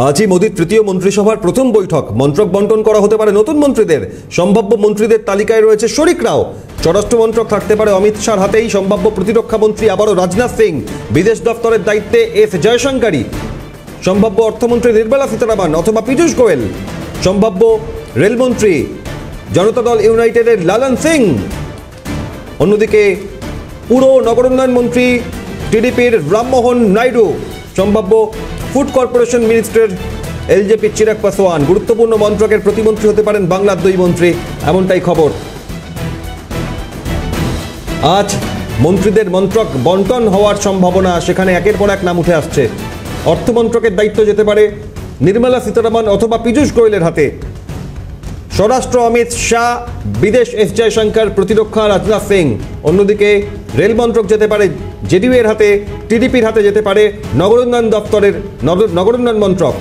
আজই মোদীর তৃতীয় মন্ত্রিসভার প্রথম বৈঠক। মন্ত্রক বন্টন করা হতে পারে নতুন মন্ত্রীদের। সম্ভাব্য মন্ত্রীদের তালিকায় রয়েছে শরিকরাও। স্বরাষ্ট্র মন্ত্রক থাকতে পারে অমিত শাহর হাতেই। সম্ভাব্য প্রতিরক্ষা মন্ত্রী আবারও রাজনাথ সিং। বিদেশ দপ্তরের দায়িত্বে এস জয়শঙ্করই। সম্ভাব্য অর্থমন্ত্রী নির্মলা সীতারামন অথবা পীযূষ গোয়েল। সম্ভাব্য রেলমন্ত্রী জনতা দল ইউনাইটেডের লালন সিং। অন্যদিকে পুর নগরোন্নয়ন মন্ত্রী টিডিপির রামমোহন নাইডু। সম্ভাব্য food corporation minister LJP Chirag Paswan. গুরুত্বপূর্ণ মন্ত্রকের প্রতিমন্ত্রী হতে পারেন বাংলার দুই মন্ত্রী, এমনটাই খবর। আজ মন্ত্রীদের মন্ত্রক বন্টন হওয়ার সম্ভাবনা, সেখানে একের পর এক নাম উঠে আসছে। অর্থমন্ত্রকের দায়িত্ব যেতে পারে নির্মলা সীতারামন অথবা পীযূষ গোয়েলের হাতে। স্বরাষ্ট্র অমিত শাহ, বিদেশ এস জয়শঙ্কর, প্রতিরক্ষা রাজনাথ সিং। অন্যদিকে রেল মন্ত্রক যেতে পারে জেডিইউ এর হাতে, টিডিপির হাতে যেতে পারে নগরোন্নয়ন দপ্তরের নগরোন্নয়ন মন্ত্রক।